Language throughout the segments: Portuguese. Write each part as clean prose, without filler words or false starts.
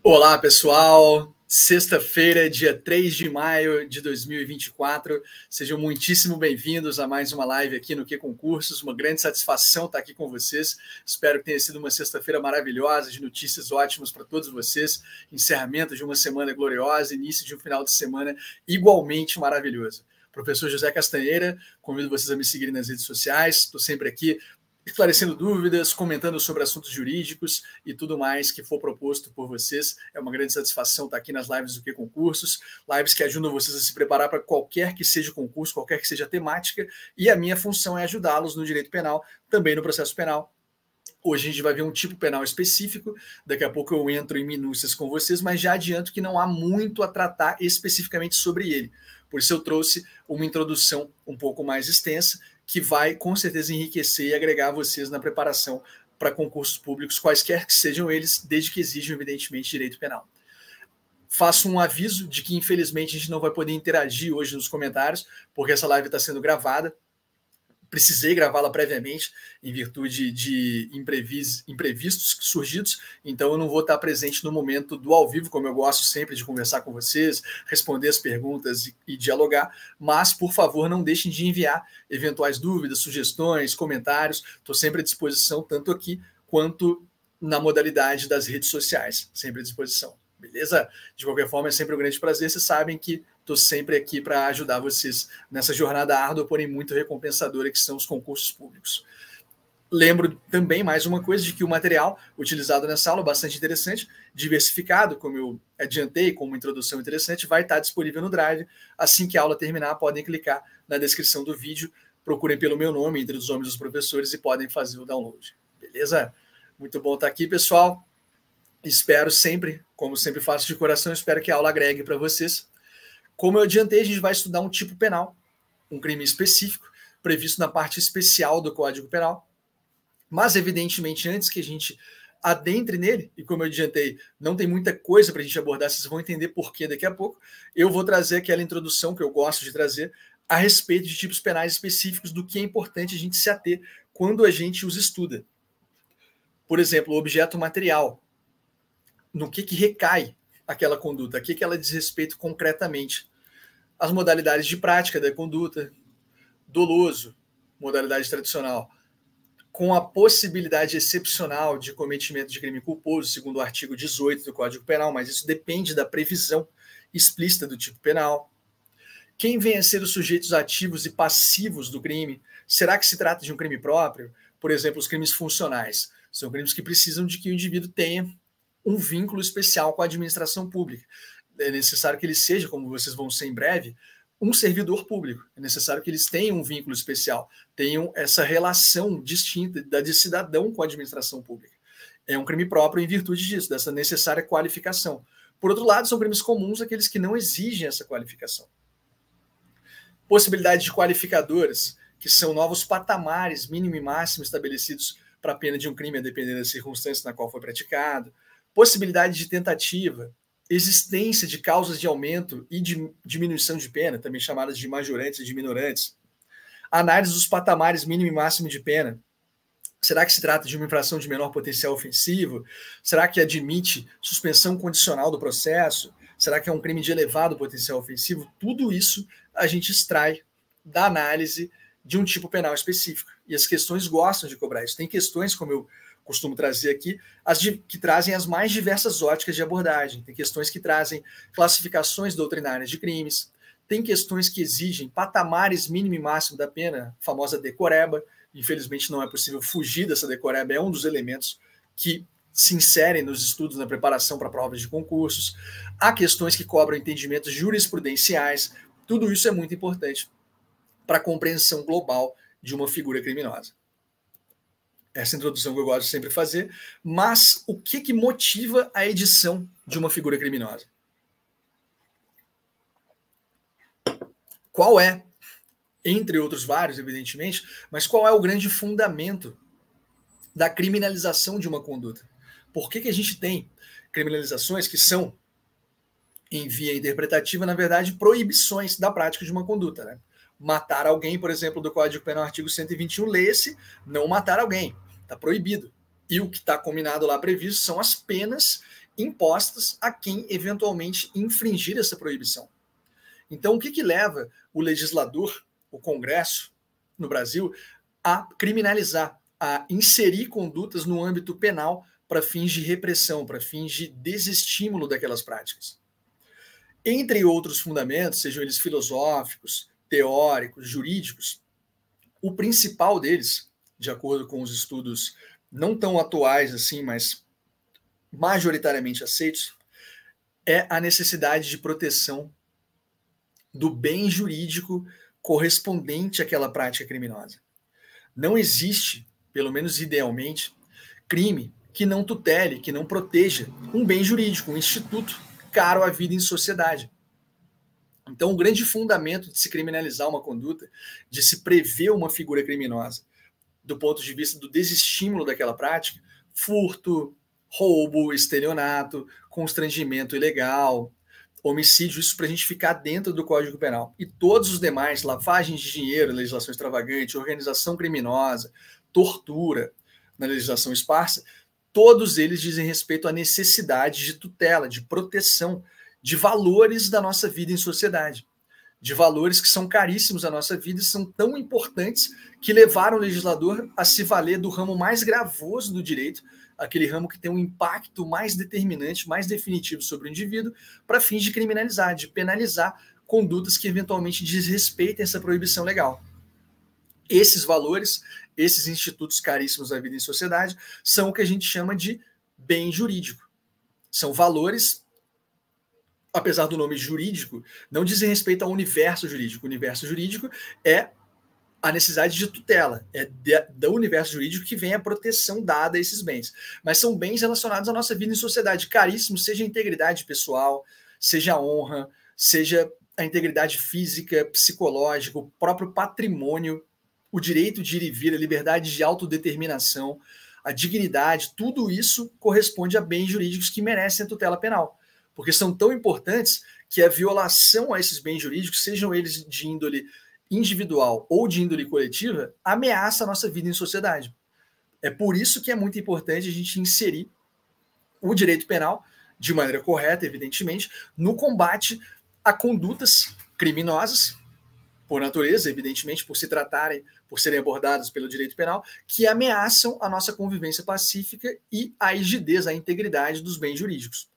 Olá, pessoal! Sexta-feira, dia 3 de maio de 2024. Sejam muitíssimo bem-vindos a mais uma live aqui no Que Concursos. Uma grande satisfação estar aqui com vocês. Espero que tenha sido uma sexta-feira maravilhosa, de notícias ótimas para todos vocês. Encerramento de uma semana gloriosa, início de um final de semana igualmente maravilhoso. Professor José Castanheira, convido vocês a me seguirem nas redes sociais. Estou sempre aqui esclarecendo dúvidas, comentando sobre assuntos jurídicos e tudo mais que for proposto por vocês. É uma grande satisfação estar aqui nas lives do Que Concursos, lives que ajudam vocês a se preparar para qualquer que seja o concurso, qualquer que seja a temática, e a minha função é ajudá-los no direito penal, também no processo penal. Hoje a gente vai ver um tipo penal específico, daqui a pouco eu entro em minúcias com vocês, mas já adianto que não há muito a tratar especificamente sobre ele. Por isso eu trouxe uma introdução um pouco mais extensa, que vai com certeza enriquecer e agregar vocês na preparação para concursos públicos, quaisquer que sejam eles, desde que exijam, evidentemente, direito penal. Faço um aviso de que, infelizmente, a gente não vai poder interagir hoje nos comentários, porque essa live está sendo gravada. Precisei gravá-la previamente em virtude de imprevistos surgidos, então eu não vou estar presente no momento do ao vivo, como eu gosto sempre de conversar com vocês, responder as perguntas e dialogar, mas, por favor, não deixem de enviar eventuais dúvidas, sugestões, comentários. Estou sempre à disposição, tanto aqui quanto na modalidade das redes sociais, sempre à disposição. Beleza? De qualquer forma, é sempre um grande prazer. Vocês sabem que estou sempre aqui para ajudar vocês nessa jornada árdua, porém muito recompensadora, que são os concursos públicos. Lembro também, mais uma coisa, de que o material utilizado nessa aula é bastante interessante, diversificado, como eu adiantei, com uma introdução interessante, vai estar disponível no Drive. Assim que a aula terminar, podem clicar na descrição do vídeo, procurem pelo meu nome, entre os nomes dos professores, e podem fazer o download. Beleza? Muito bom estar aqui, pessoal. Espero sempre, como sempre faço de coração, espero que a aula agregue para vocês. Como eu adiantei, a gente vai estudar um tipo penal, um crime específico, previsto na parte especial do Código Penal. Mas, evidentemente, antes que a gente adentre nele, e como eu adiantei, não tem muita coisa para a gente abordar, vocês vão entender por que daqui a pouco, eu vou trazer aquela introdução que eu gosto de trazer a respeito de tipos penais específicos, do que é importante a gente se ater quando a gente os estuda. Por exemplo, o objeto material. No que recai aquela conduta, a que ela diz respeito concretamente. As modalidades de prática da conduta, doloso, modalidade tradicional, com a possibilidade excepcional de cometimento de crime culposo, segundo o artigo 18 do Código Penal, mas isso depende da previsão explícita do tipo penal. Quem vem a ser os sujeitos ativos e passivos do crime? Será que se trata de um crime próprio? Por exemplo, os crimes funcionais. São crimes que precisam de que o indivíduo tenha um vínculo especial com a administração pública. É necessário que ele seja, como vocês vão ser em breve, um servidor público. É necessário que eles tenham um vínculo especial, tenham essa relação distinta de cidadão com a administração pública. É um crime próprio em virtude disso, dessa necessária qualificação. Por outro lado, são crimes comuns aqueles que não exigem essa qualificação. Possibilidade de qualificadoras, que são novos patamares mínimo e máximo estabelecidos para a pena de um crime, a depender da circunstância na qual foi praticado. Possibilidade de tentativa, existência de causas de aumento e de diminuição de pena, também chamadas de majorantes e de minorantes. Análise dos patamares mínimo e máximo de pena. Será que se trata de uma infração de menor potencial ofensivo? Será que admite suspensão condicional do processo? Será que é um crime de elevado potencial ofensivo? Tudo isso a gente extrai da análise de um tipo penal específico. E as questões gostam de cobrar isso. Tem questões, como eu costumo trazer aqui, que trazem as mais diversas óticas de abordagem. Tem questões que trazem classificações doutrinárias de crimes, tem questões que exigem patamares mínimo e máximo da pena, a famosa decoreba. Infelizmente não é possível fugir dessa decoreba, é um dos elementos que se inserem nos estudos na preparação para provas de concursos. Há questões que cobram entendimentos jurisprudenciais. Tudo isso é muito importante para a compreensão global de uma figura criminosa. Essa introdução que eu gosto de sempre fazer, mas o que motiva a edição de uma figura criminosa? Qual é, entre outros vários, evidentemente, mas qual é o grande fundamento da criminalização de uma conduta? Por que a gente tem criminalizações que são, em via interpretativa, na verdade, proibições da prática de uma conduta, né? Matar alguém, por exemplo, do Código Penal, artigo 121, lê-se não matar alguém. Está proibido. E o que está combinado lá previsto são as penas impostas a quem eventualmente infringir essa proibição. Então, o que leva o legislador, o Congresso, no Brasil, a criminalizar, a inserir condutas no âmbito penal para fins de repressão, para fins de desestímulo daquelas práticas? Entre outros fundamentos, sejam eles filosóficos, teóricos, jurídicos, o principal deles, de acordo com os estudos não tão atuais assim, mas majoritariamente aceitos, é a necessidade de proteção do bem jurídico correspondente àquela prática criminosa. Não existe, pelo menos idealmente, crime que não tutele, que não proteja um bem jurídico, um instituto caro à vida em sociedade. Então, o grande fundamento de se criminalizar uma conduta, de se prever uma figura criminosa, do ponto de vista do desestímulo daquela prática, furto, roubo, estelionato, constrangimento ilegal, homicídio, isso para a gente ficar dentro do Código Penal. E todos os demais, lavagem de dinheiro, legislação extravagante, organização criminosa, tortura, na legislação esparsa, todos eles dizem respeito à necessidade de tutela, de proteção, de valores da nossa vida em sociedade, de valores que são caríssimos à nossa vida e são tão importantes que levaram o legislador a se valer do ramo mais gravoso do direito, aquele ramo que tem um impacto mais determinante, mais definitivo sobre o indivíduo, para fins de criminalizar, de penalizar condutas que eventualmente desrespeitem essa proibição legal. Esses valores, esses institutos caríssimos da vida em sociedade, são o que a gente chama de bem jurídico. São valores, apesar do nome jurídico, não dizem respeito ao universo jurídico. O universo jurídico é a necessidade de tutela, é do universo jurídico que vem a proteção dada a esses bens. Mas são bens relacionados à nossa vida em sociedade, caríssimos, seja a integridade pessoal, seja a honra, seja a integridade física, psicológica, o próprio patrimônio, o direito de ir e vir, a liberdade de autodeterminação, a dignidade, tudo isso corresponde a bens jurídicos que merecem a tutela penal, porque são tão importantes que a violação a esses bens jurídicos, sejam eles de índole individual ou de índole coletiva, ameaça a nossa vida em sociedade. É por isso que é muito importante a gente inserir o direito penal, de maneira correta, evidentemente, no combate a condutas criminosas, por natureza, evidentemente, por se tratarem, por serem abordadas pelo direito penal, que ameaçam a nossa convivência pacífica e a rigidez, a integridade dos bens jurídicos.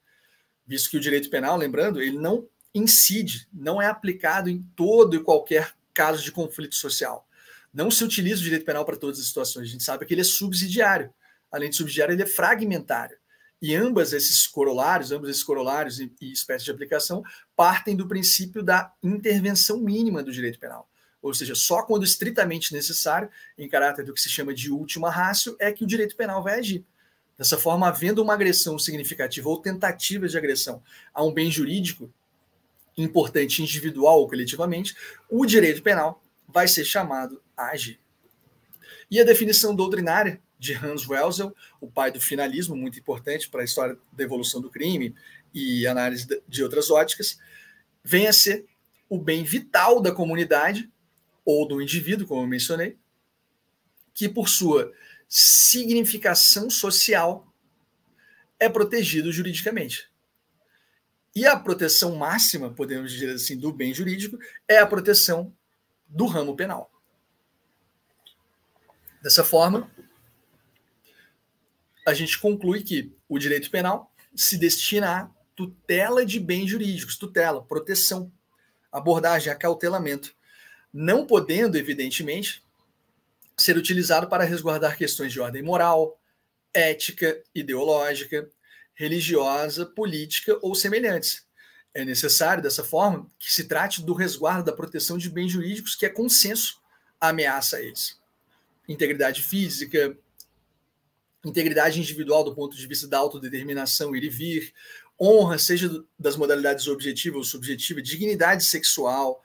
Visto que o direito penal, lembrando, ele não incide, não é aplicado em todo e qualquer caso de conflito social. Não se utiliza o direito penal para todas as situações. A gente sabe que ele é subsidiário. Além de subsidiário, ele é fragmentário. E ambos esses corolários e espécies de aplicação partem do princípio da intervenção mínima do direito penal. Ou seja, só quando estritamente necessário, em caráter do que se chama de última ratio, é que o direito penal vai agir. Dessa forma, havendo uma agressão significativa ou tentativa de agressão a um bem jurídico importante individual ou coletivamente, o direito penal vai ser chamado a agir. E a definição doutrinária de Hans Welzel, o pai do finalismo, muito importante para a história da evolução do crime e análise de outras óticas, vem a ser o bem vital da comunidade ou do indivíduo, como eu mencionei, que por sua significação social é protegido juridicamente. E a proteção máxima, podemos dizer assim, do bem jurídico é a proteção do ramo penal. Dessa forma, a gente conclui que o direito penal se destina à tutela de bens jurídicos, tutela, proteção, abordagem, acautelamento, não podendo, evidentemente, ser utilizado para resguardar questões de ordem moral, ética, ideológica, religiosa, política ou semelhantes. É necessário, dessa forma, que se trate do resguardo da proteção de bens jurídicos que é consenso ameaça a eles. Integridade física, integridade individual do ponto de vista da autodeterminação, ir e vir, honra, seja das modalidades objetiva ou subjetiva, dignidade sexual,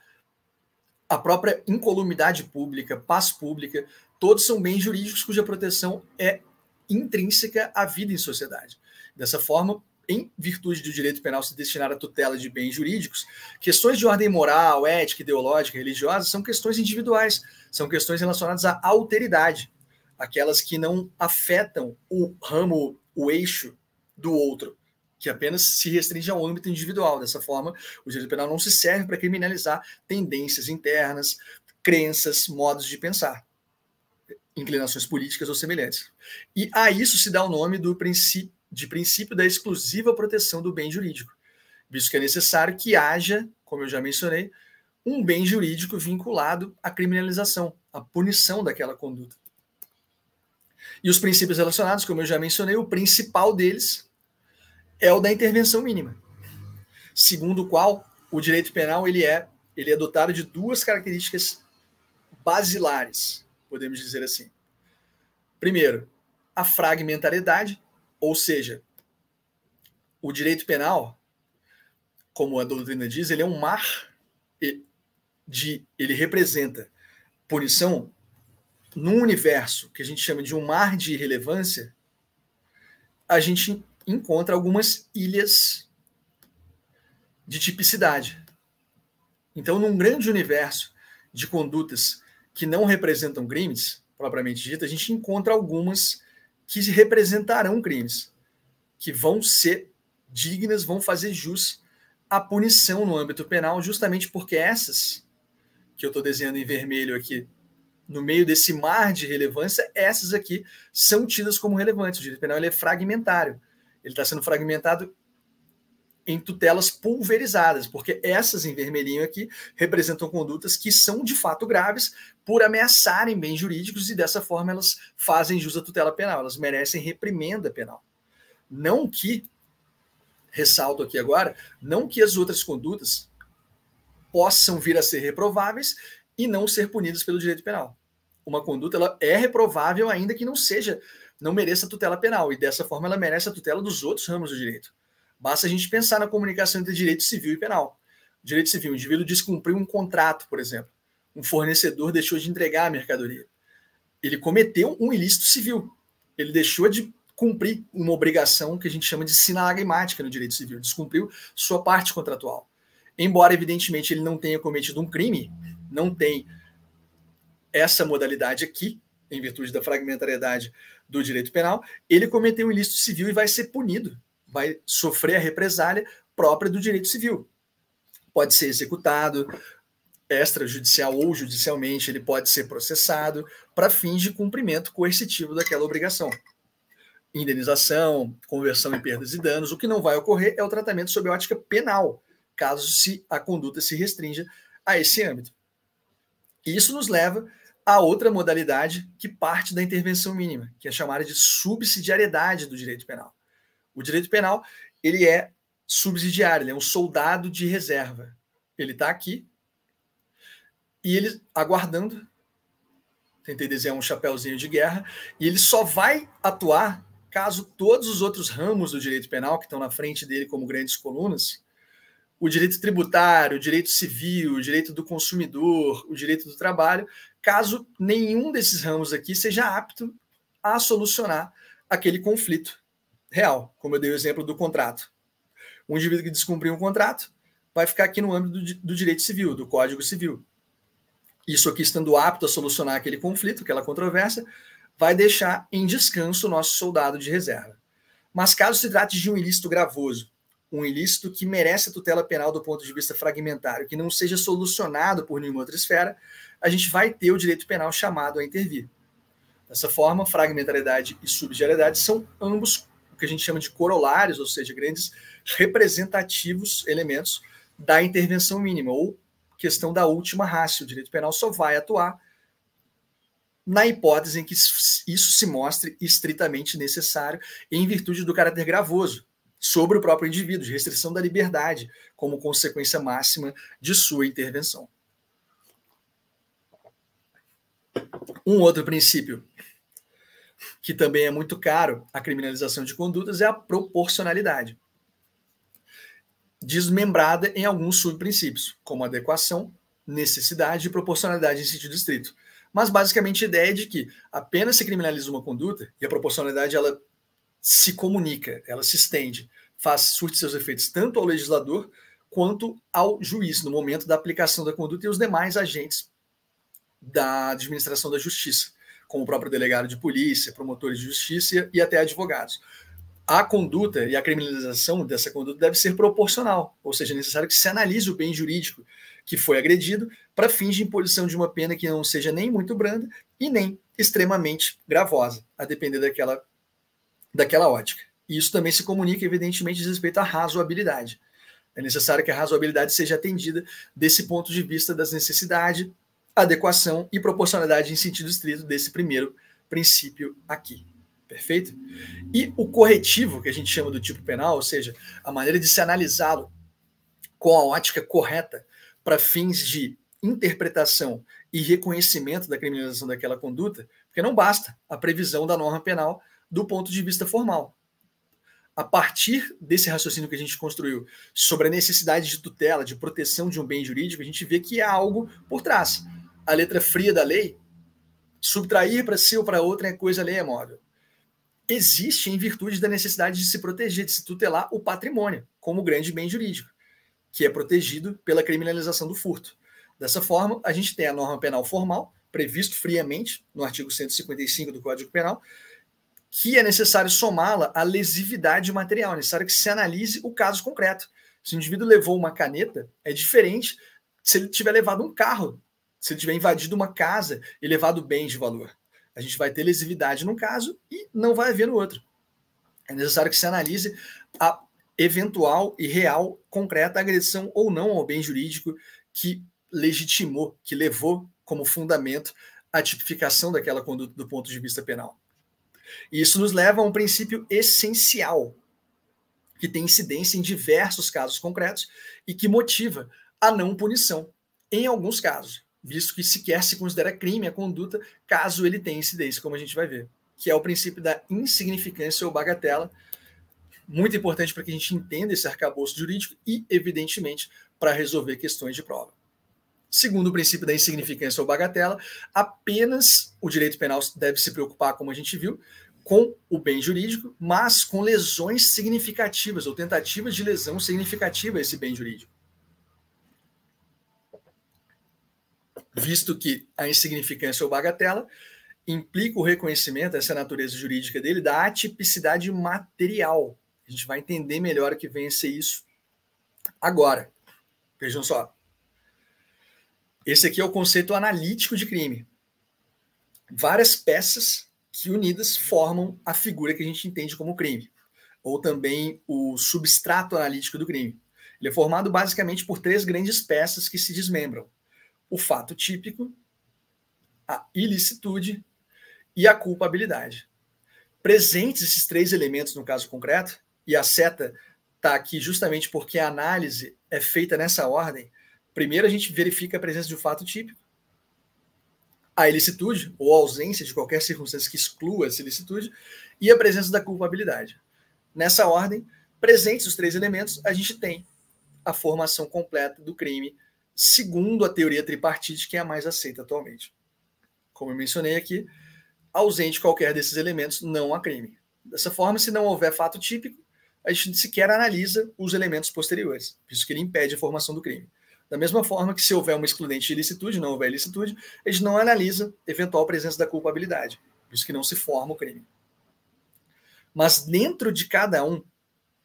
a própria incolumidade pública, paz pública, todos são bens jurídicos cuja proteção é intrínseca à vida em sociedade. Dessa forma, em virtude do direito penal se destinar à tutela de bens jurídicos, questões de ordem moral, ética, ideológica, religiosa são questões individuais, são questões relacionadas à alteridade, aquelas que não afetam o ramo, o eixo do outro, que apenas se restringe ao âmbito individual. Dessa forma, o direito penal não se serve para criminalizar tendências internas, crenças, modos de pensar, inclinações políticas ou semelhantes. E a isso se dá o nome do princípio da exclusiva proteção do bem jurídico, visto que é necessário que haja, como eu já mencionei, um bem jurídico vinculado à criminalização, à punição daquela conduta. E os princípios relacionados, como eu já mencionei, o principal deles é o da intervenção mínima, segundo o qual o direito penal ele é dotado de duas características basilares, podemos dizer assim. Primeiro, a fragmentariedade, ou seja, o direito penal, como a doutrina diz, ele é um mar ele representa punição num universo que a gente chama de um mar de irrelevância. A gente encontra algumas ilhas de tipicidade. Então, num grande universo de condutas que não representam crimes, propriamente dito, a gente encontra algumas que representarão crimes, que vão ser dignas, vão fazer jus à punição no âmbito penal, justamente porque essas, que eu estou desenhando em vermelho aqui, no meio desse mar de relevância, essas aqui são tidas como relevantes. O direito penal ele é fragmentário. Ele está sendo fragmentado em tutelas pulverizadas, porque essas em vermelhinho aqui representam condutas que são de fato graves por ameaçarem bens jurídicos e dessa forma elas fazem jus à tutela penal, elas merecem reprimenda penal. Não que, ressalto aqui agora, não que as outras condutas possam vir a ser reprováveis e não ser punidas pelo direito penal. Uma conduta ela é reprovável ainda que não mereça tutela penal, e dessa forma ela merece a tutela dos outros ramos do direito. Basta a gente pensar na comunicação entre direito civil e penal. Direito civil, o indivíduo descumpriu um contrato, por exemplo. Um fornecedor deixou de entregar a mercadoria. Ele cometeu um ilícito civil. Ele deixou de cumprir uma obrigação que a gente chama de sinalagmática no direito civil. Descumpriu sua parte contratual. Embora, evidentemente, ele não tenha cometido um crime, não tem essa modalidade aqui, em virtude da fragmentariedade do direito penal, ele cometeu um ilícito civil e vai ser punido, vai sofrer a represália própria do direito civil. Pode ser executado extrajudicial ou judicialmente, ele pode ser processado para fins de cumprimento coercitivo daquela obrigação. Indenização, conversão em perdas e danos. O que não vai ocorrer é o tratamento sob a ótica penal, caso a conduta se restrinja a esse âmbito. E isso nos leva a outra modalidade que parte da intervenção mínima, que é chamada de subsidiariedade do direito penal. O direito penal ele é subsidiário, ele é um soldado de reserva. Ele está aqui e ele aguardando, tentei desenhar um chapéuzinho de guerra, e ele só vai atuar caso todos os outros ramos do direito penal que estão na frente dele como grandes colunas, o direito tributário, o direito civil, o direito do consumidor, o direito do trabalho, caso nenhum desses ramos aqui seja apto a solucionar aquele conflito real, como eu dei o exemplo do contrato. Um indivíduo que descumpriu um contrato vai ficar aqui no âmbito do direito civil, do Código Civil. Isso aqui, estando apto a solucionar aquele conflito, aquela controvérsia, vai deixar em descanso o nosso soldado de reserva. Mas caso se trate de um ilícito gravoso, um ilícito que merece a tutela penal do ponto de vista fragmentário, que não seja solucionado por nenhuma outra esfera, a gente vai ter o direito penal chamado a intervir. Dessa forma, fragmentariedade e subsidiariedade são ambos o que a gente chama de corolários, ou seja, grandes representativos elementos da intervenção mínima, ou questão da última ratio. O direito penal só vai atuar na hipótese em que isso se mostre estritamente necessário em virtude do caráter gravoso sobre o próprio indivíduo, de restrição da liberdade, como consequência máxima de sua intervenção. Um outro princípio que também é muito caro à criminalização de condutas é a proporcionalidade, desmembrada em alguns subprincípios, como adequação, necessidade e proporcionalidade em sentido estrito. Mas basicamente a ideia é de que apenas se criminaliza uma conduta e a proporcionalidade ela se comunica, ela se estende, surte seus efeitos tanto ao legislador quanto ao juiz no momento da aplicação da conduta e os demais agentes da administração da justiça, como o próprio delegado de polícia, promotores de justiça e até advogados. A conduta e a criminalização dessa conduta deve ser proporcional, ou seja, é necessário que se analise o bem jurídico que foi agredido para fins de imposição de uma pena que não seja nem muito branda e nem extremamente gravosa, a depender daquela ótica. E isso também se comunica, evidentemente, diz respeito à razoabilidade. É necessário que a razoabilidade seja atendida desse ponto de vista das necessidades, adequação e proporcionalidade em sentido estrito desse primeiro princípio aqui. Perfeito? E o corretivo, que a gente chama do tipo penal, ou seja, a maneira de se analisá-lo com a ótica correta para fins de interpretação e reconhecimento da criminalização daquela conduta, porque não basta a previsão da norma penal do ponto de vista formal. A partir desse raciocínio que a gente construiu sobre a necessidade de tutela, de proteção de um bem jurídico, a gente vê que há algo por trás. A letra fria da lei, subtrair para si ou para outra é coisa lei é móvel, existe em virtude da necessidade de se proteger, de se tutelar o patrimônio, como grande bem jurídico, que é protegido pela criminalização do furto. Dessa forma, a gente tem a norma penal formal, previsto friamente no artigo 155 do Código Penal, que é necessário somá-la à lesividade material, é necessário que se analise o caso concreto. Se o indivíduo levou uma caneta, é diferente se ele tiver levado um carro, se ele tiver invadido uma casa e levado bens de valor. A gente vai ter lesividade num caso e não vai haver no outro. É necessário que se analise a eventual e real, concreta agressão ou não ao bem jurídico que legitimou, que levou como fundamento a tipificação daquela conduta do ponto de vista penal. E isso nos leva a um princípio essencial, que tem incidência em diversos casos concretos e que motiva a não punição, em alguns casos, visto que sequer se considera crime a conduta, caso ele tenha incidência, como a gente vai ver, que é o princípio da insignificância ou bagatela, muito importante para que a gente entenda esse arcabouço jurídico e, evidentemente, para resolver questões de prova. Segundo o princípio da insignificância ou bagatela, apenas o direito penal deve se preocupar, como a gente viu, com o bem jurídico, mas com lesões significativas ou tentativas de lesão significativa a esse bem jurídico. Visto que a insignificância ou bagatela implica o reconhecimento, essa natureza jurídica dele, da atipicidade material. A gente vai entender melhor o que vem a ser isso agora. Vejam só. Esse aqui é o conceito analítico de crime. Várias peças que unidas formam a figura que a gente entende como crime, ou também o substrato analítico do crime. Ele é formado basicamente por três grandes peças que se desmembram: o fato típico, a ilicitude e a culpabilidade. Presentes esses três elementos no caso concreto, e a seta está aqui justamente porque a análise é feita nessa ordem. Primeiro a gente verifica a presença de um fato típico, a ilicitude, ou a ausência de qualquer circunstância que exclua essa ilicitude, e a presença da culpabilidade. Nessa ordem, presentes os três elementos, a gente tem a formação completa do crime, segundo a teoria tripartite, que é a mais aceita atualmente. Como eu mencionei aqui, ausente qualquer desses elementos, não há crime. Dessa forma, se não houver fato típico, a gente sequer analisa os elementos posteriores, visto que ele impede a formação do crime. Da mesma forma que se houver uma excludente de ilicitude, não houver ilicitude, a gente não analisa eventual presença da culpabilidade, visto que não se forma o crime. Mas dentro de cada um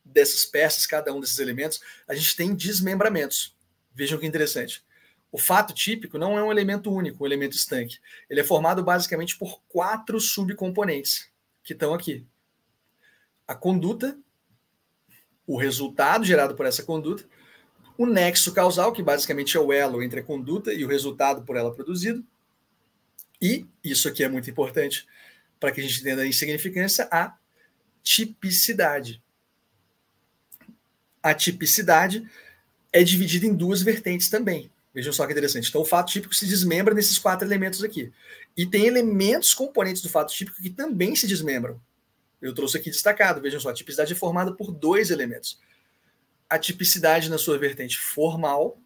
dessas peças, cada um desses elementos, a gente tem desmembramentos. Vejam que interessante. O fato típico não é um elemento único, um elemento estanque. Ele é formado basicamente por 4 subcomponentes, que estão aqui. A conduta, o resultado gerado por essa conduta, o nexo causal, que basicamente é o elo entre a conduta e o resultado por ela produzido, e, isso aqui é muito importante para que a gente entenda a insignificância, a tipicidade. A tipicidade é dividida em 2 vertentes também. Vejam só que interessante. Então, o fato típico se desmembra nesses 4 elementos aqui. E tem elementos componentes do fato típico que também se desmembram. Eu trouxe aqui destacado. Vejam só, a tipicidade é formada por 2 elementos. A tipicidade na sua vertente formal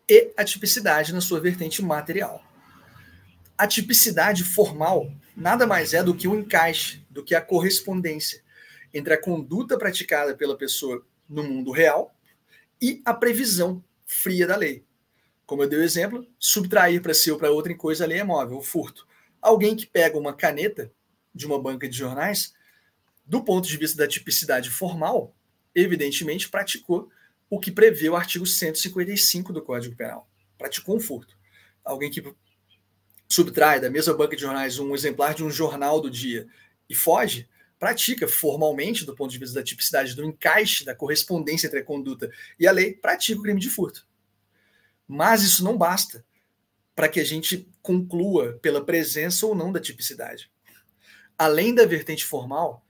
e a tipicidade na sua vertente material. A tipicidade formal nada mais é do que o encaixe, do que a correspondência entre a conduta praticada pela pessoa no mundo real e a previsão fria da lei. Como eu dei o exemplo, subtrair para si ou para outra em coisa, a lei é móvel, o furto. Alguém que pega uma caneta de uma banca de jornais do ponto de vista da tipicidade formal, evidentemente praticou o que prevê o artigo 155 do Código Penal. Praticou um furto. Alguém que subtrai da mesma banca de jornais um exemplar de um jornal do dia e foge, pratica formalmente, do ponto de vista da tipicidade, do encaixe, da correspondência entre a conduta e a lei, pratica o crime de furto. Mas isso não basta para que a gente conclua pela presença ou não da tipicidade. Além da vertente formal,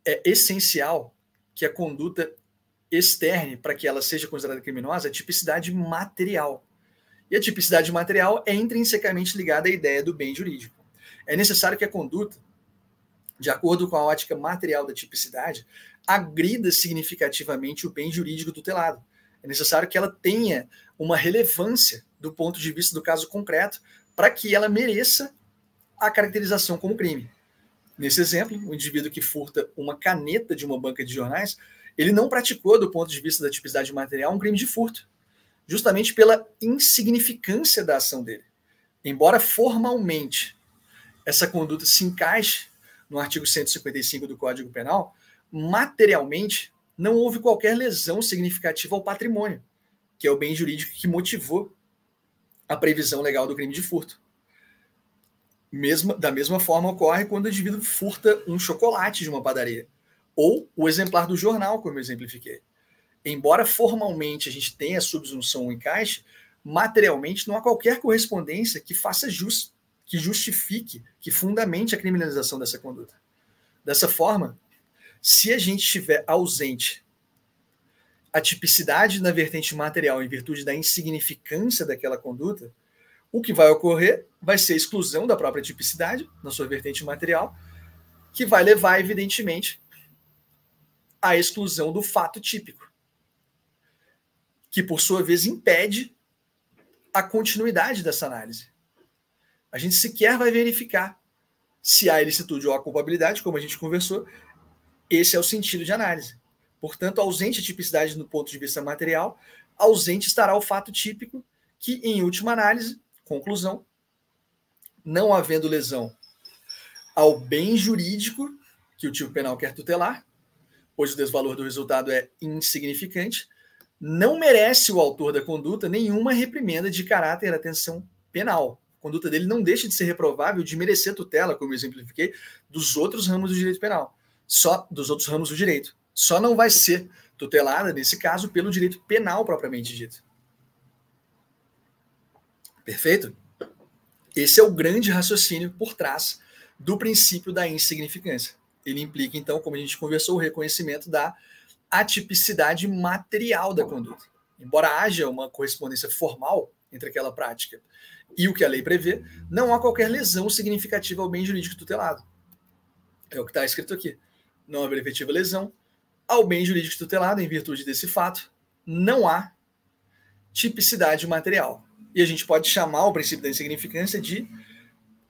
é essencial que a conduta externe, para que ela seja considerada criminosa, a tipicidade material. E a tipicidade material é intrinsecamente ligada à ideia do bem jurídico. É necessário que a conduta, de acordo com a ótica material da tipicidade, agrida significativamente o bem jurídico tutelado. É necessário que ela tenha uma relevância do ponto de vista do caso concreto para que ela mereça a caracterização como crime. Nesse exemplo, o indivíduo que furta uma caneta de uma banca de jornais, ele não praticou, do ponto de vista da tipicidade material, um crime de furto, justamente pela insignificância da ação dele. Embora formalmente essa conduta se encaixe no artigo 155 do Código Penal, materialmente não houve qualquer lesão significativa ao patrimônio, que é o bem jurídico que motivou a previsão legal do crime de furto. Da mesma forma ocorre quando o indivíduo furta um chocolate de uma padaria, ou o exemplar do jornal, como eu exemplifiquei. Embora formalmente a gente tenha a subsunção ou encaixe, materialmente não há qualquer correspondência que faça jus, que justifique, que fundamente a criminalização dessa conduta. Dessa forma, se a gente estiver ausente a tipicidade na vertente material em virtude da insignificância daquela conduta, o que vai ocorrer vai ser a exclusão da própria tipicidade na sua vertente material, que vai levar, evidentemente, à exclusão do fato típico, que, por sua vez, impede a continuidade dessa análise. A gente sequer vai verificar se há ilicitude ou a culpabilidade, como a gente conversou. Esse é o sentido de análise. Portanto, ausente a tipicidade no ponto de vista material, ausente estará o fato típico, que, em última análise, conclusão, não havendo lesão ao bem jurídico que o tipo penal quer tutelar, pois o desvalor do resultado é insignificante, não merece o autor da conduta nenhuma reprimenda de caráter, atenção, penal. A conduta dele não deixa de ser reprovável, de merecer tutela, como eu exemplifiquei, dos outros ramos do direito penal, só dos outros ramos do direito. Só não vai ser tutelada, nesse caso, pelo direito penal propriamente dito. Perfeito? Esse é o grande raciocínio por trás do princípio da insignificância. Ele implica, então, como a gente conversou, o reconhecimento da atipicidade material da conduta. Embora haja uma correspondência formal entre aquela prática e o que a lei prevê, não há qualquer lesão significativa ao bem jurídico tutelado. É o que está escrito aqui. Não haver efetiva lesão ao bem jurídico tutelado, em virtude desse fato, não há tipicidade material. E a gente pode chamar o princípio da insignificância de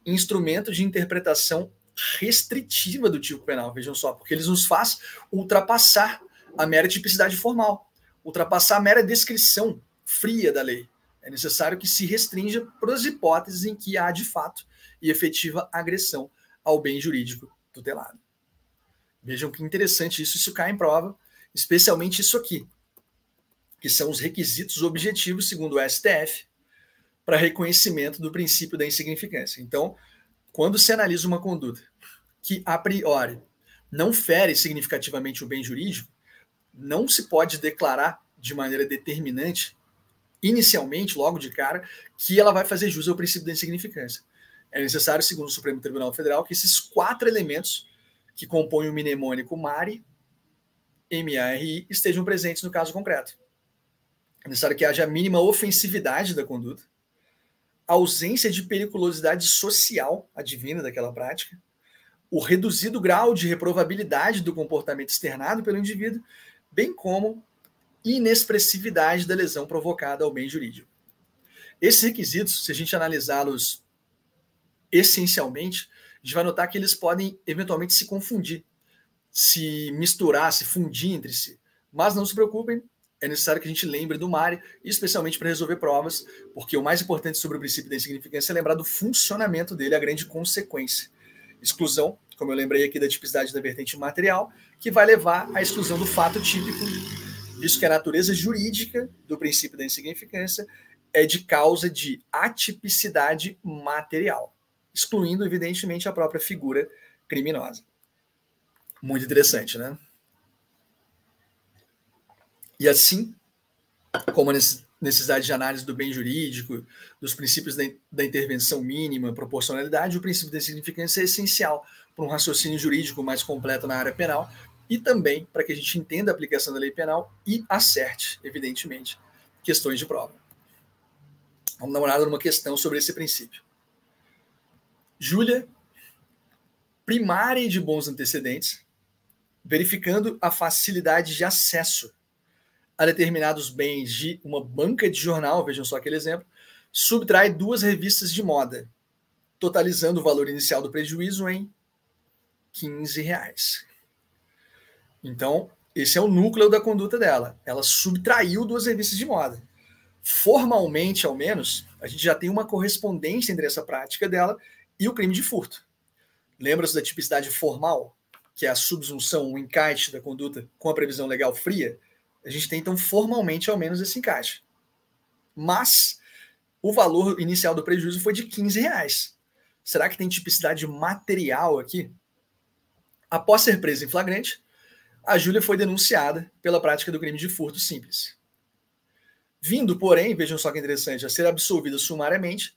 instrumento de interpretação restritiva do tipo penal. Vejam só, porque eles nos faz ultrapassar a mera tipicidade formal, ultrapassar a mera descrição fria da lei. É necessário que se restrinja para as hipóteses em que há, de fato, e efetiva agressão ao bem jurídico tutelado. Vejam que interessante isso cai em prova, especialmente isso aqui, que são os requisitos objetivos, segundo o STF, para reconhecimento do princípio da insignificância. Então, quando se analisa uma conduta que, a priori, não fere significativamente o bem jurídico, não se pode declarar de maneira determinante, inicialmente, logo de cara, que ela vai fazer jus ao princípio da insignificância. É necessário, segundo o Supremo Tribunal Federal, que esses 4 elementos que compõem o mnemônico MARI, M-A-R-I, estejam presentes no caso concreto. É necessário que haja a mínima ofensividade da conduta, ausência de periculosidade social advinda daquela prática, o reduzido grau de reprovabilidade do comportamento externado pelo indivíduo, bem como inexpressividade da lesão provocada ao bem jurídico. Esses requisitos, se a gente analisá-los essencialmente, a gente vai notar que eles podem eventualmente se confundir, se misturar, se fundir entre si. Mas não se preocupem, é necessário que a gente lembre do MARI, especialmente para resolver provas, porque o mais importante sobre o princípio da insignificância é lembrar do funcionamento dele, a grande consequência. Exclusão, como eu lembrei aqui da tipicidade da vertente material, que vai levar à exclusão do fato típico, visto que a natureza jurídica do princípio da insignificância é de causa de atipicidade material, excluindo, evidentemente, a própria figura criminosa. Muito interessante, né? E assim, como a necessidade de análise do bem jurídico, dos princípios da intervenção mínima, proporcionalidade, o princípio da insignificância é essencial para um raciocínio jurídico mais completo na área penal e também para que a gente entenda a aplicação da lei penal e acerte, evidentemente, questões de prova. Vamos dar uma olhada numa questão sobre esse princípio. Júlia, primária e de bons antecedentes, verificando a facilidade de acesso a determinados bens de uma banca de jornal, vejam só aquele exemplo, subtrai 2 revistas de moda, totalizando o valor inicial do prejuízo em R$15. Então, esse é o núcleo da conduta dela. Ela subtraiu 2 revistas de moda. Formalmente, ao menos, a gente já tem uma correspondência entre essa prática dela e o crime de furto. Lembra-se da tipicidade formal, que é a subsunção, o encaixe da conduta com a previsão legal fria? A gente tem, então, formalmente, ao menos, esse encaixe. Mas o valor inicial do prejuízo foi de R$15. Será que tem tipicidade material aqui? Após ser presa em flagrante, a Júlia foi denunciada pela prática do crime de furto simples. Vindo, porém, vejam só que interessante, a ser absolvida sumariamente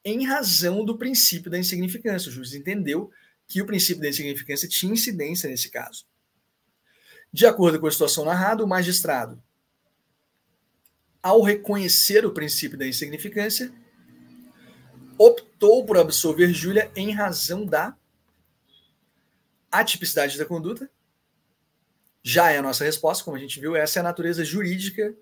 em razão do princípio da insignificância. O juiz entendeu que o princípio da insignificância tinha incidência nesse caso. De acordo com a situação narrada, o magistrado, ao reconhecer o princípio da insignificância, optou por absolver Júlia em razão da atipicidade da conduta. Já é a nossa resposta, como a gente viu, essa é a natureza jurídica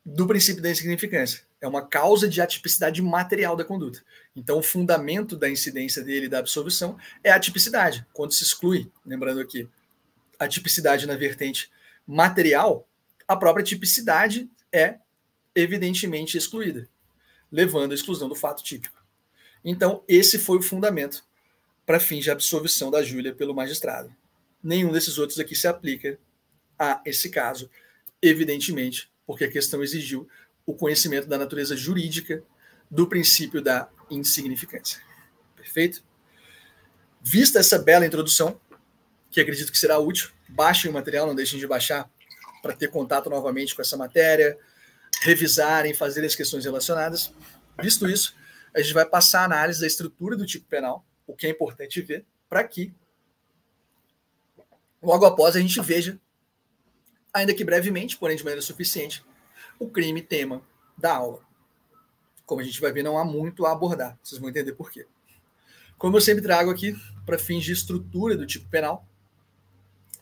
do princípio da insignificância. É uma causa de atipicidade material da conduta. Então, o fundamento da incidência dele, da absolvição, é a atipicidade. Quando se exclui, lembrando aqui, a tipicidade na vertente material, a própria tipicidade é evidentemente excluída, levando à exclusão do fato típico. Então, esse foi o fundamento para fins de absolvição da Júlia pelo magistrado. Nenhum desses outros aqui se aplica a esse caso, evidentemente, porque a questão exigiu o conhecimento da natureza jurídica do princípio da insignificância. Perfeito? Vista essa bela introdução, que acredito que será útil, baixem o material, não deixem de baixar para ter contato novamente com essa matéria, revisarem, fazerem as questões relacionadas. Visto isso, a gente vai passar a análise da estrutura do tipo penal, o que é importante ver, para que logo após a gente veja, ainda que brevemente, porém de maneira suficiente, o crime tema da aula. Como a gente vai ver, não há muito a abordar. Vocês vão entender por quê. Como eu sempre trago aqui, para fins de estrutura do tipo penal,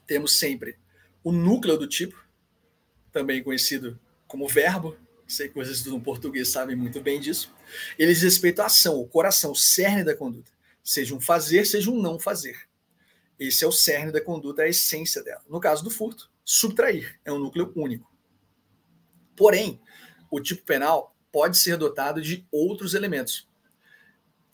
temos sempre o núcleo do tipo, também conhecido como verbo. Sei que vocês estudam português sabem muito bem disso. Ele diz respeito à ação, o coração, o cerne da conduta. Seja um fazer, seja um não fazer. Esse é o cerne da conduta, a essência dela. No caso do furto, subtrair. É um núcleo único. Porém, o tipo penal pode ser dotado de outros elementos.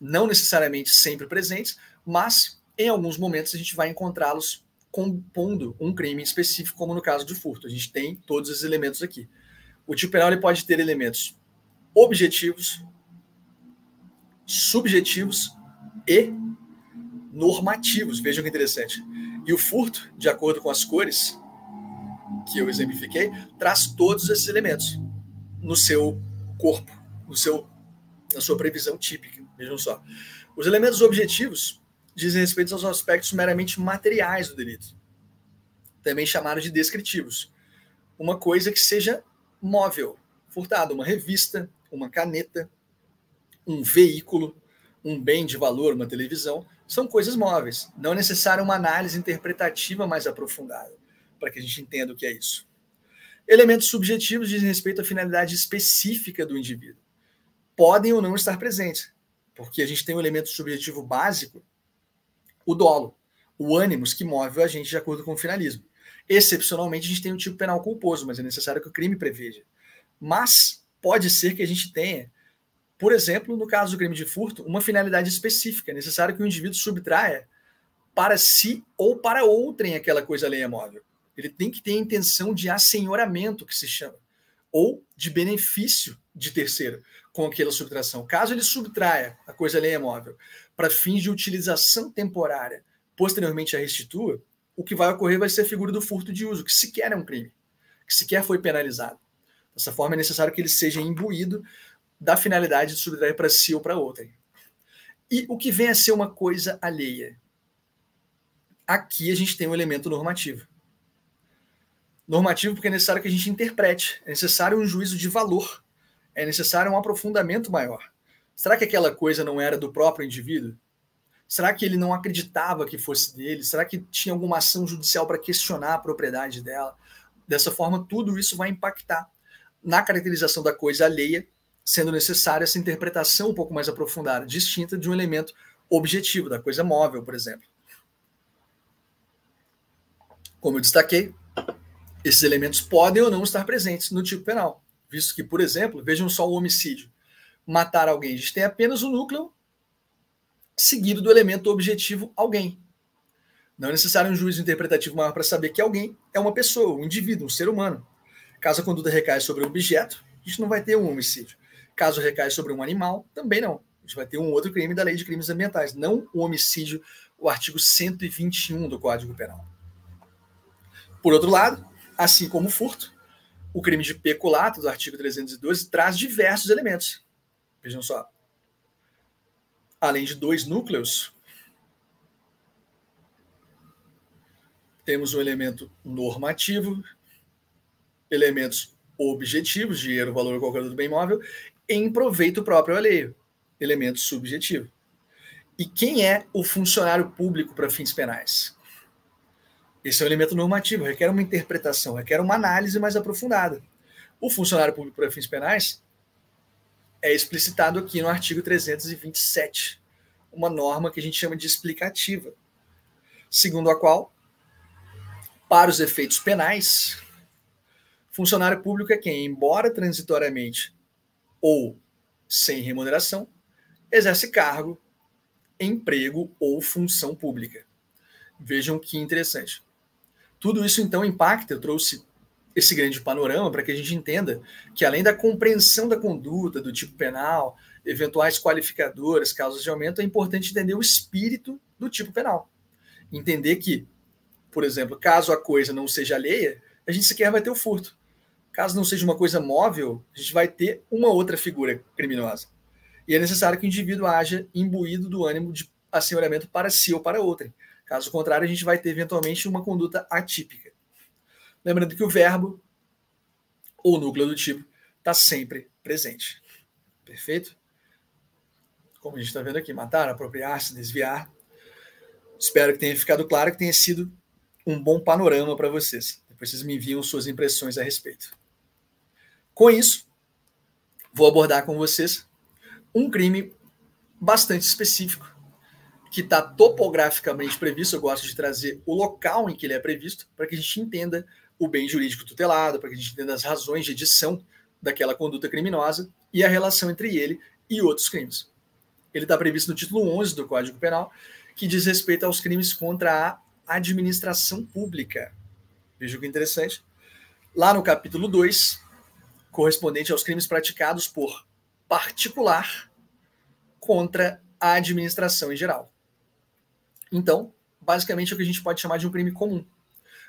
Não necessariamente sempre presentes, mas em alguns momentos a gente vai encontrá-los compondo um crime específico, como no caso do furto. A gente tem todos esses elementos aqui. O tipo penal ele pode ter elementos objetivos, subjetivos e normativos. Vejam que interessante. E o furto, de acordo com as cores que eu exemplifiquei, traz todos esses elementos no seu corpo, na sua previsão típica. Vejam só. Os elementos objetivos dizem respeito aos aspectos meramente materiais do delito, também chamados de descritivos. Uma coisa que seja móvel, furtado, uma revista, uma caneta, um veículo, um bem de valor, uma televisão, são coisas móveis. Não é necessária uma análise interpretativa mais aprofundada para que a gente entenda o que é isso. Elementos subjetivos dizem respeito à finalidade específica do indivíduo. Podem ou não estar presentes, porque a gente tem um elemento subjetivo básico, o dolo, o ânimos que move o agente de acordo com o finalismo. Excepcionalmente, a gente tem um tipo penal culposo, mas é necessário que o crime preveja. Mas pode ser que a gente tenha, Por exemplo, no caso do crime de furto, uma finalidade específica. É necessário que o indivíduo subtraia para si ou para outrem aquela coisa alheia móvel. Ele tem que ter a intenção de assenhoramento, que se chama, ou de benefício de terceiro com aquela subtração. Caso ele subtraia a coisa alheia móvel para fins de utilização temporária, posteriormente a restitua, o que vai ocorrer vai ser a figura do furto de uso, que sequer é um crime, que sequer foi penalizado. Dessa forma, é necessário que ele seja imbuído da finalidade de subtrair para si ou para outrem. E o que vem a ser uma coisa alheia? Aqui a gente tem um elemento normativo. Normativo porque é necessário que a gente interprete, é necessário um juízo de valor, é necessário um aprofundamento maior. Será que aquela coisa não era do próprio indivíduo? Será que ele não acreditava que fosse dele? Será que tinha alguma ação judicial para questionar a propriedade dela? Dessa forma, tudo isso vai impactar na caracterização da coisa alheia, sendo necessária essa interpretação um pouco mais aprofundada, distinta de um elemento objetivo, da coisa móvel, por exemplo. Como eu destaquei, esses elementos podem ou não estar presentes no tipo penal, visto que, por exemplo, vejam só o homicídio. Matar alguém, a gente tem apenas o núcleo seguido do elemento objetivo alguém. Não é necessário um juízo interpretativo maior para saber que alguém é uma pessoa, um indivíduo, um ser humano. Caso a conduta recaia sobre um objeto, a gente não vai ter um homicídio. Caso recaia sobre um animal, também não. A gente vai ter um outro crime da Lei de Crimes Ambientais, não o homicídio, o artigo 121 do Código Penal. Por outro lado, assim como o furto, o crime de peculato do artigo 312 traz diversos elementos. Vejam só. Além de 2 núcleos, temos um elemento normativo, elementos objetivos, dinheiro, valor, qualquer do bem móvel, em proveito próprio alheio, elemento subjetivo. E quem é o funcionário público para fins penais? Esse é um elemento normativo, requer uma interpretação, requer uma análise mais aprofundada. O funcionário público para fins penais é explicitado aqui no artigo 327, uma norma que a gente chama de explicativa, segundo a qual, para os efeitos penais, funcionário público é quem, embora transitoriamente ou sem remuneração, exerce cargo, emprego ou função pública. Vejam que interessante. Tudo isso, então, impacta. Eu trouxe esse grande panorama para que a gente entenda que, além da compreensão da conduta, do tipo penal, eventuais qualificadoras, causas de aumento, é importante entender o espírito do tipo penal. Entender que, por exemplo, caso a coisa não seja alheia, a gente sequer vai ter o furto. Caso não seja uma coisa móvel, a gente vai ter uma outra figura criminosa. E é necessário que o indivíduo haja imbuído do ânimo de assenhoramento para si ou para outrem. Caso contrário, a gente vai ter eventualmente uma conduta atípica. Lembrando que o verbo ou núcleo do tipo está sempre presente. Perfeito? Como a gente está vendo aqui, matar, apropriar-se, desviar. Espero que tenha ficado claro, que tenha sido um bom panorama para vocês. Depois vocês me enviam suas impressões a respeito. Com isso, vou abordar com vocês um crime bastante específico, que está topograficamente previsto. Eu gosto de trazer o local em que ele é previsto, para que a gente entenda o bem jurídico tutelado, para que a gente entenda as razões de edição daquela conduta criminosa e a relação entre ele e outros crimes. Ele está previsto no título 11 do Código Penal, que diz respeito aos crimes contra a administração pública. Veja que interessante. Lá no capítulo 2, correspondente aos crimes praticados por particular contra a administração em geral. Então, basicamente é o que a gente pode chamar de um crime comum.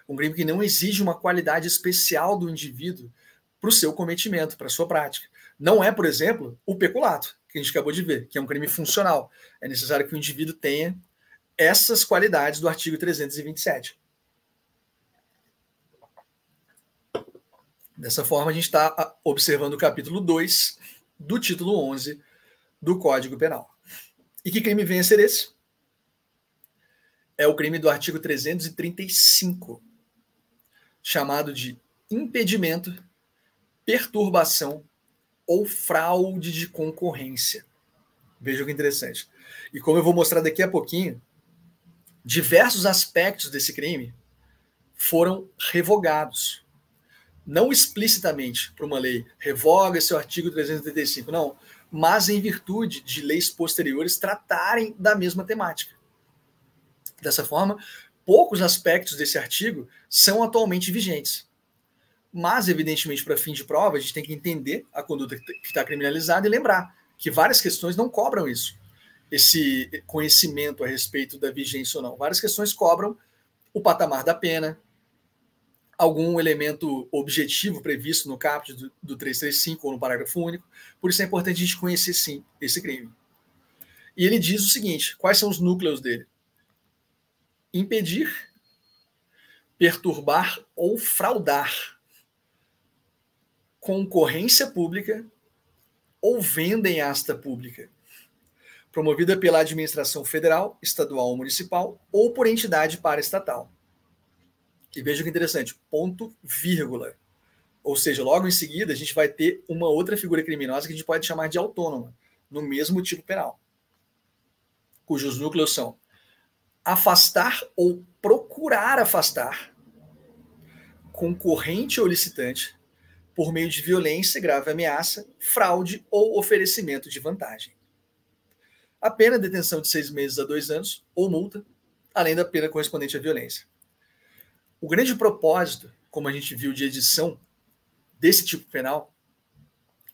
Um crime que não exige uma qualidade especial do indivíduo para o seu cometimento, para a sua prática. Não é, por exemplo, o peculato, que a gente acabou de ver, que é um crime funcional. É necessário que o indivíduo tenha essas qualidades do artigo 327. Dessa forma, a gente está observando o capítulo 2 do título 11 do Código Penal. E que crime vem a ser esse? É o crime do artigo 335, chamado de impedimento, perturbação ou fraude de concorrência. Veja que interessante. E como eu vou mostrar daqui a pouquinho, diversos aspectos desse crime foram revogados. Não explicitamente por uma lei, revoga esse artigo 335, não. mas em virtude de leis posteriores tratarem da mesma temática. Dessa forma, poucos aspectos desse artigo são atualmente vigentes. Mas, evidentemente, para fim de prova, a gente tem que entender a conduta que está criminalizada e lembrar que várias questões não cobram isso, esse conhecimento a respeito da vigência ou não. Várias questões cobram o patamar da pena, algum elemento objetivo previsto no caput do 335 ou no parágrafo único. Por isso é importante a gente conhecer, sim, esse crime. E ele diz o seguinte, quais são os núcleos dele? Impedir, perturbar ou fraudar concorrência pública ou venda em asta pública, promovida pela administração federal, estadual ou municipal ou por entidade paraestatal. E veja que interessante, ponto, vírgula. Ou seja, logo em seguida a gente vai ter uma outra figura criminosa que a gente pode chamar de autônoma, no mesmo tipo penal, cujos núcleos são afastar ou procurar afastar concorrente ou licitante por meio de violência, grave ameaça, fraude ou oferecimento de vantagem. A pena é detenção de 6 meses a 2 anos ou multa, além da pena correspondente à violência. O grande propósito, como a gente viu de edição desse tipo penal,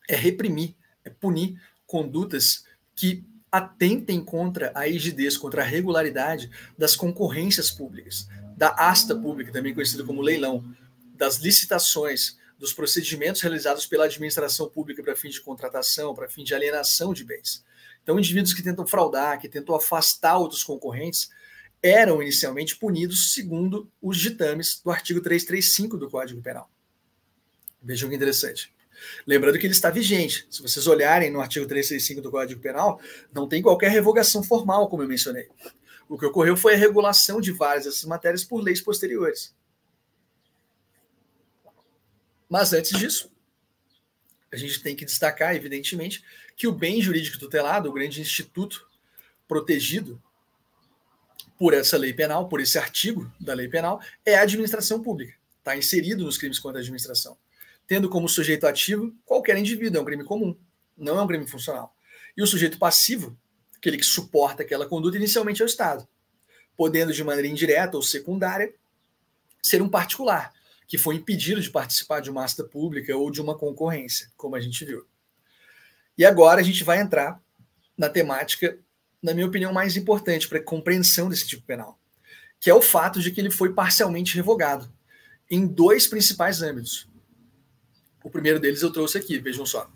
é reprimir, é punir condutas que atentem contra a rigidez, contra a regularidade das concorrências públicas, da asta pública, também conhecida como leilão, das licitações, dos procedimentos realizados pela administração pública para fim de contratação, para fim de alienação de bens. Então, indivíduos que tentam fraudar, que tentam afastar outros concorrentes, eram inicialmente punidos segundo os ditames do artigo 335 do Código Penal. Vejam que interessante. Lembrando que ele está vigente. Se vocês olharem no artigo 365 do Código Penal, não tem qualquer revogação formal, como eu mencionei. O que ocorreu foi a regulação de várias dessas matérias por leis posteriores. Mas antes disso, a gente tem que destacar, evidentemente, que o bem jurídico tutelado, o grande instituto protegido por essa lei penal, por esse artigo da lei penal, é a administração pública. Está inserido nos crimes contra a administração. Tendo como sujeito ativo qualquer indivíduo, é um crime comum, não é um crime funcional. E o sujeito passivo, aquele que suporta aquela conduta, inicialmente é o Estado, podendo de maneira indireta ou secundária ser um particular, que foi impedido de participar de uma asta pública ou de uma concorrência, como a gente viu. E agora a gente vai entrar na temática, na minha opinião, mais importante para a compreensão desse tipo penal, que é o fato de que ele foi parcialmente revogado em 2 principais âmbitos. O primeiro deles eu trouxe aqui, vejam só.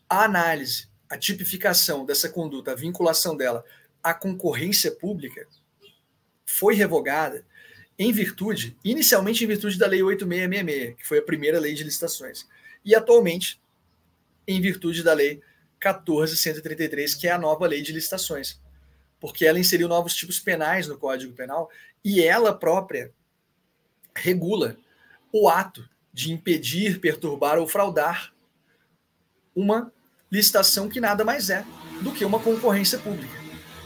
A análise, a tipificação dessa conduta, a vinculação dela à concorrência pública foi revogada inicialmente em virtude da Lei 8666, que foi a primeira lei de licitações, e atualmente em virtude da Lei 14.133, que é a nova lei de licitações, porque ela inseriu novos tipos penais no Código Penal e ela própria regula o ato de impedir, perturbar ou fraudar uma licitação que nada mais é do que uma concorrência pública.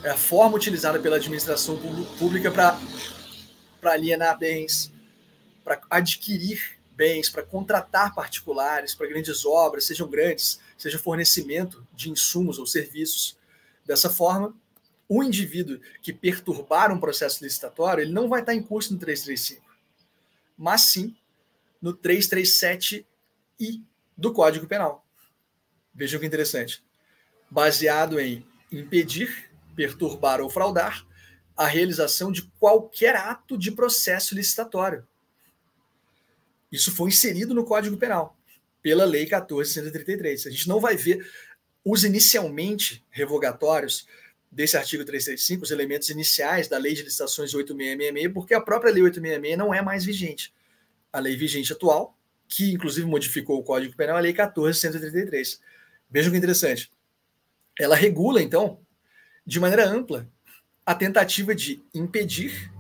É a forma utilizada pela administração pública para alienar bens, para adquirir bens, para contratar particulares, para grandes obras, sejam grandes, seja fornecimento de insumos ou serviços. Dessa forma, o indivíduo que perturbar um processo licitatório, ele não vai estar em curso no 335, mas sim no 337I do Código Penal. Vejam que interessante. Baseado em impedir, perturbar ou fraudar a realização de qualquer ato de processo licitatório. Isso foi inserido no Código Penal, pela Lei 14.133. A gente não vai ver os inicialmente revogatórios desse artigo 335, os elementos iniciais da Lei de Licitações 8666, porque a própria Lei 866 não é mais vigente. A lei vigente atual, que inclusive modificou o Código Penal, é a Lei 14.133. Vejam que interessante. Ela regula, então, de maneira ampla, a tentativa de impedir,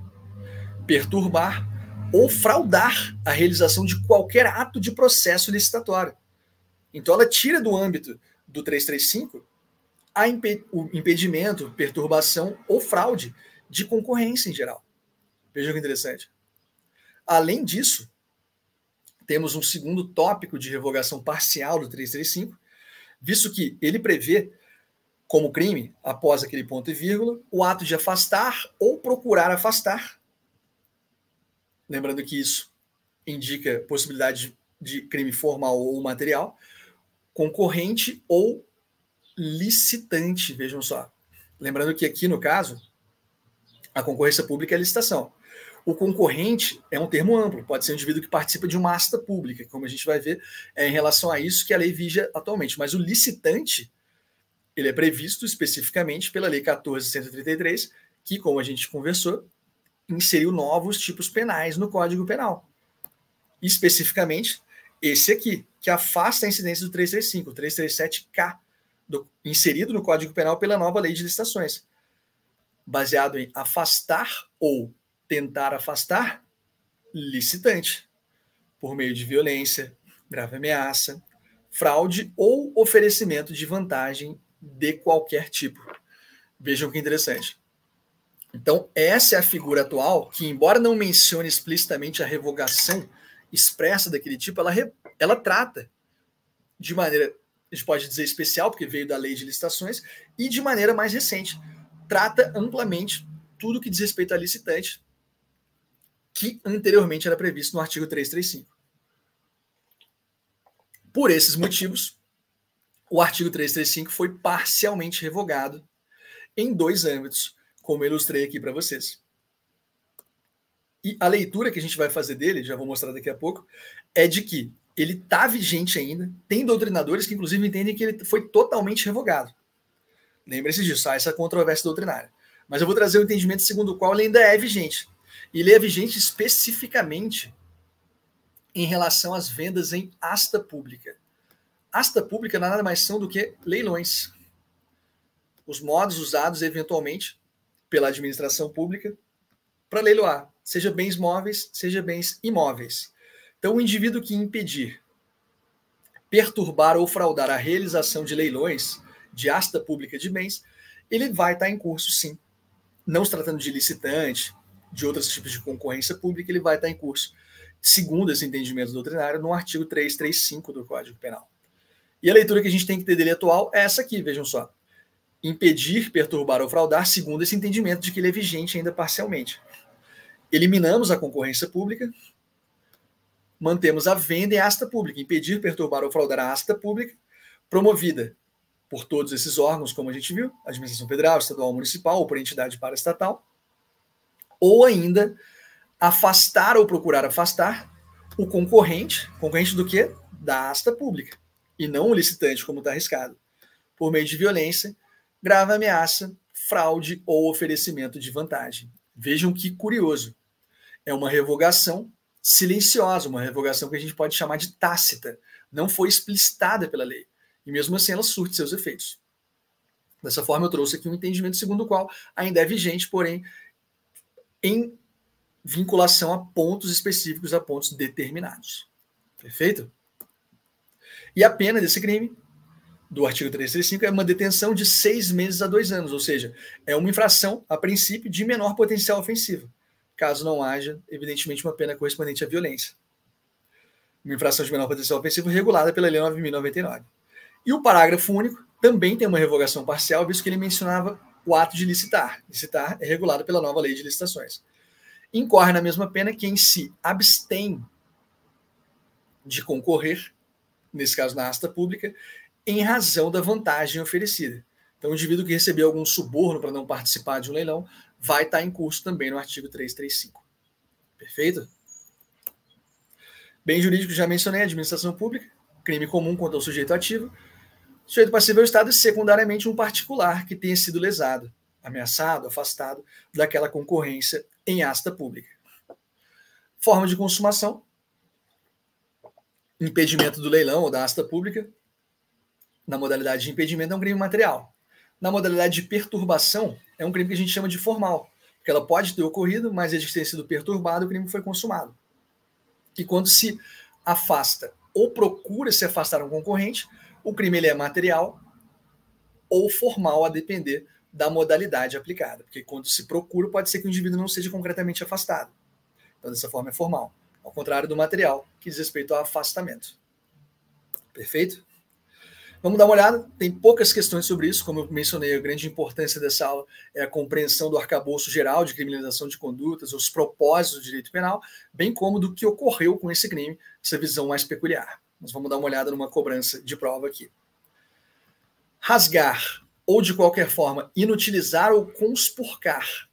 perturbar ou fraudar a realização de qualquer ato de processo licitatório. Então, ela tira do âmbito do 335 o impedimento, perturbação ou fraude de concorrência em geral. Vejam que interessante. Além disso, temos um segundo tópico de revogação parcial do 335, visto que ele prevê como crime, após aquele ponto e vírgula, o ato de afastar ou procurar afastar. Lembrando que isso indica possibilidade de crime formal ou material, concorrente ou licitante, vejam só. Lembrando que aqui, no caso, a concorrência pública é a licitação. O concorrente é um termo amplo, pode ser um indivíduo que participa de uma asta pública, como a gente vai ver, em relação a isso que a lei vige atualmente. Mas o licitante, ele é previsto especificamente pela Lei 14.133, que, como a gente conversou, inseriu novos tipos penais no Código Penal. Especificamente, esse aqui, que afasta a incidência do 335, o 337K, inserido no Código Penal pela nova Lei de Licitações, baseado em afastar ou tentar afastar licitante, por meio de violência, grave ameaça, fraude ou oferecimento de vantagem de qualquer tipo. Vejam que interessante. Então, essa é a figura atual que, embora não mencione explicitamente a revogação expressa daquele tipo, ela trata de maneira, a gente pode dizer especial, porque veio da lei de licitações, e de maneira mais recente, trata amplamente tudo que diz respeito a licitante, que anteriormente era previsto no artigo 335. Por esses motivos, o artigo 335 foi parcialmente revogado em 2 âmbitos, como eu ilustrei aqui para vocês. E a leitura que a gente vai fazer dele, já vou mostrar daqui a pouco, é de que ele está vigente ainda, tem doutrinadores que inclusive entendem que ele foi totalmente revogado. Lembre-se disso, há essa controvérsia doutrinária. Mas eu vou trazer o entendimento segundo o qual ele ainda é vigente. E ele é vigente especificamente em relação às vendas em asta pública. Asta pública nada mais são do que leilões. Os modos usados eventualmente pela administração pública para leiloar, seja bens móveis, seja bens imóveis. Então, o indivíduo que impedir, perturbar ou fraudar a realização de leilões de asta pública de bens, ele vai estar em curso, sim. Não se tratando de licitante, de outros tipos de concorrência pública, ele vai estar em curso, segundo esse entendimento doutrinário, no artigo 335 do Código Penal. E a leitura que a gente tem que ter dele atual é essa aqui, vejam só. Impedir, perturbar ou fraudar, segundo esse entendimento de que ele é vigente ainda parcialmente. Eliminamos a concorrência pública, mantemos a venda em asta pública. Impedir, perturbar ou fraudar a asta pública, promovida por todos esses órgãos, como a gente viu, administração federal, estadual, municipal, ou por entidade paraestatal, ou ainda afastar ou procurar afastar o concorrente do quê? Da asta pública, e não o licitante, como está arriscado, por meio de violência, grave ameaça, fraude ou oferecimento de vantagem. Vejam que curioso. É uma revogação silenciosa, uma revogação que a gente pode chamar de tácita. Não foi explicitada pela lei. E mesmo assim ela surte seus efeitos. Dessa forma eu trouxe aqui um entendimento segundo o qual ainda é vigente, porém em vinculação a pontos específicos, a pontos determinados. Perfeito? E a pena desse crime, do artigo 335, é uma detenção de 6 meses a 2 anos, ou seja, é uma infração, a princípio, de menor potencial ofensivo, caso não haja, evidentemente, uma pena correspondente à violência. Uma infração de menor potencial ofensivo regulada pela Lei 9.099. E o parágrafo único também tem uma revogação parcial, visto que ele mencionava o ato de licitar. Licitar é regulado pela nova Lei de Licitações. Incorre na mesma pena quem se abstém de concorrer, nesse caso na asta pública, em razão da vantagem oferecida. Então, o indivíduo que recebeu algum suborno para não participar de um leilão vai estar em curso também no artigo 335. Perfeito? Bem jurídico, já mencionei, administração pública, crime comum contra o sujeito ativo. O sujeito passivo é o Estado e, secundariamente, um particular que tenha sido lesado, ameaçado, afastado daquela concorrência em asta pública. Forma de consumação, impedimento do leilão ou da asta pública. Na modalidade de impedimento é um crime material. Na modalidade de perturbação é um crime que a gente chama de formal, porque ela pode ter ocorrido, mas desde que tenha sido perturbado, o crime foi consumado. E quando se afasta ou procura se afastar um concorrente, o crime ele é material ou formal, a depender da modalidade aplicada. Porque quando se procura, pode ser que o indivíduo não seja concretamente afastado. Então, dessa forma, é formal. Ao contrário do material, que diz respeito ao afastamento. Perfeito? Vamos dar uma olhada, tem poucas questões sobre isso, como eu mencionei, a grande importância dessa aula é a compreensão do arcabouço geral de criminalização de condutas, os propósitos do direito penal, bem como do que ocorreu com esse crime, essa visão mais peculiar. Nós vamos dar uma olhada numa cobrança de prova aqui. Rasgar ou, de qualquer forma, inutilizar ou conspurcar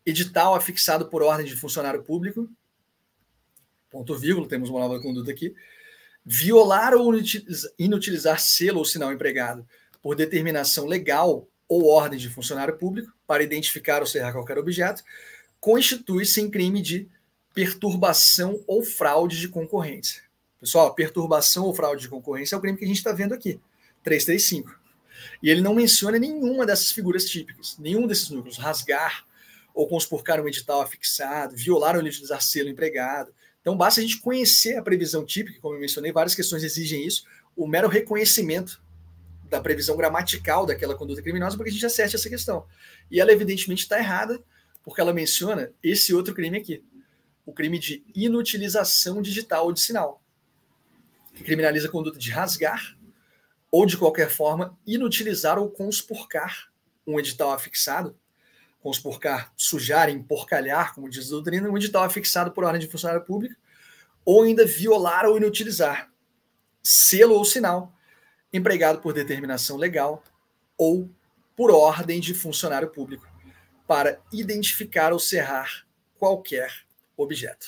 edital afixado por ordem de funcionário público, ponto vírgula, temos uma nova conduta aqui, violar ou inutilizar selo ou sinal empregado por determinação legal ou ordem de funcionário público para identificar ou cerrar qualquer objeto, constitui-se em crime de perturbação ou fraude de concorrência. Pessoal, perturbação ou fraude de concorrência é o crime que a gente está vendo aqui, 335. E ele não menciona nenhuma dessas figuras típicas, nenhum desses núcleos, rasgar ou conspurcar um edital afixado, violar ou inutilizar selo empregado. Então, basta a gente conhecer a previsão típica, como eu mencionei, várias questões exigem isso, o mero reconhecimento da previsão gramatical daquela conduta criminosa, para que a gente acerte essa questão. E ela, evidentemente, está errada, porque ela menciona esse outro crime aqui, o crime de inutilização digital ou de sinal, que criminaliza a conduta de rasgar ou, de qualquer forma, inutilizar ou conspurcar um edital afixado, conspurcar, sujar, emporcalhar, como diz a doutrina, um edital afixado por ordem de funcionário público, ou ainda violar ou inutilizar selo ou sinal empregado por determinação legal ou por ordem de funcionário público para identificar ou cerrar qualquer objeto.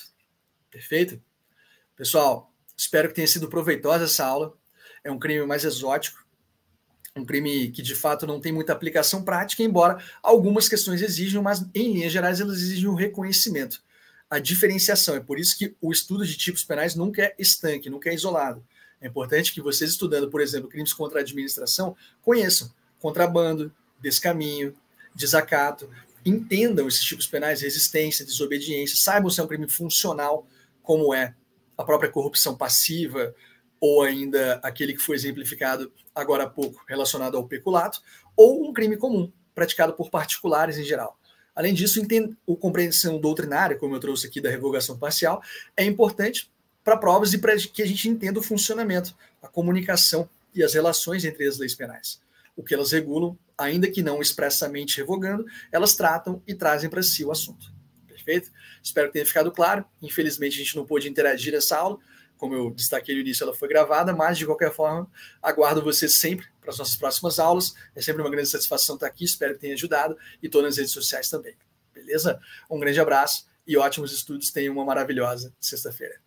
Perfeito? Pessoal, espero que tenha sido proveitosa essa aula. É um crime mais exótico, um crime que de fato não tem muita aplicação prática, embora algumas questões exijam, mas em linhas gerais elas exigem um reconhecimento, a diferenciação. É por isso que o estudo de tipos penais nunca é estanque, nunca é isolado. É importante que vocês, estudando, por exemplo, crimes contra a administração, conheçam contrabando, descaminho, desacato, entendam esses tipos penais, resistência, desobediência, saibam se é um crime funcional, como é a própria corrupção passiva, ou ainda aquele que foi exemplificado agora há pouco, relacionado ao peculato, ou um crime comum, praticado por particulares em geral. Além disso, a compreensão doutrinária, como eu trouxe aqui da revogação parcial, é importante para provas e para que a gente entenda o funcionamento, a comunicação e as relações entre as leis penais. O que elas regulam, ainda que não expressamente revogando, elas tratam e trazem para si o assunto. Perfeito? Espero que tenha ficado claro. Infelizmente, a gente não pôde interagir nessa aula. Como eu destaquei no início, ela foi gravada, mas de qualquer forma, aguardo vocês sempre para as nossas próximas aulas. É sempre uma grande satisfação estar aqui, espero que tenha ajudado, e estou nas redes sociais também. Beleza? Um grande abraço e ótimos estudos. Tenham uma maravilhosa sexta-feira.